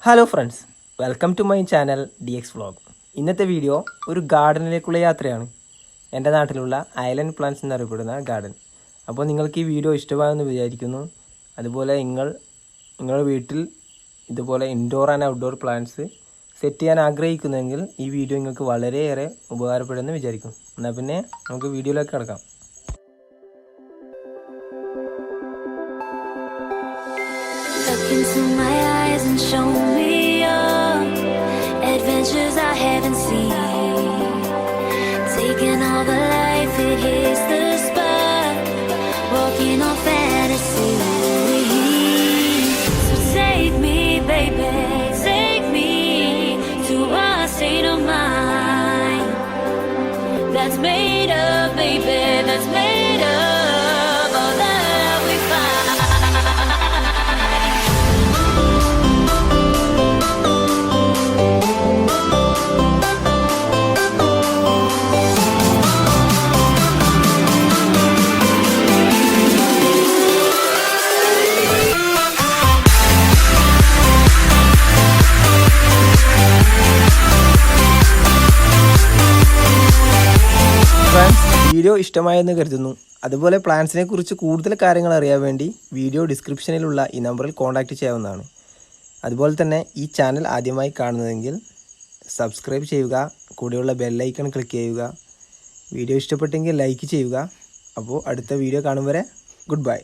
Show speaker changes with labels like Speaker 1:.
Speaker 1: Hello friends, welcome to my channel DX vlog. ഇന്നത്തെ video ഒരു ഗാർഡനിലേക്കുള്ള യാത്രയാണ്. എൻ്റെ നാട്ടിലുള്ള ഐലൻഡ് പ്ലാന്റ്സ് എന്നറിയപ്പെടുന്ന ഗാർഡൻ. അപ്പോൾ നിങ്ങൾക്ക് ഈ വീഡിയോ ഇഷ്ടമായെന്ന് വിചാരിക്കുന്നു. അതുപോലെ നിങ്ങളുടെ വീട്ടിൽ ഇതുപോലെ indoor and outdoor plants set ചെയ്യാൻ ആഗ്രഹിക്കുന്നെങ്കിൽ ഈ വീഡിയോ നിങ്ങൾക്ക് വളരെയേറെ ഉപകാരപ്പെടുമെന്ന് വിചാരിക്കും. എന്നാൽ പിന്നെ നമുക്ക് വീഡിയോയിലേക്ക് കിടക്കാം.
Speaker 2: Look into my eyes and show me your adventures I haven't seen. Taking all the life, it hits the spot. Walking on fantasy. So take me, baby, take me to a state of mind that's made up, baby, that's made up all the love we find.
Speaker 1: Video ഇഷ്ടമായെന്ന് കരുതുന്നു. അതുപോലെ പ്ലാന്റ്സിനെ കുറിച്ച് കൂടുതൽ കാര്യങ്ങൾ അറിയാൻ വേണ്ടി video ഡിസ്ക്രിപ്ഷനിലുള്ള ഈ നമ്പറിൽ കോൺടാക്റ്റ് ചെയ്യാവുന്നതാണ്. അതുപോലെ തന്നെ ഈ ചാനൽ ആദ്യമായി കാണുന്നതെങ്കിൽ സബ്സ്ക്രൈബ് ചെയ്യുക, കൂടെയുള്ള ബെല്ലൈക്കൺ ക്ലിക്ക് ചെയ്യുക. വീഡിയോ ഇഷ്ടപ്പെട്ടെങ്കിൽ ലൈക്ക് ചെയ്യുക. അപ്പോൾ അടുത്ത വീഡിയോ കാണും വരെ ഗുഡ് ബൈ.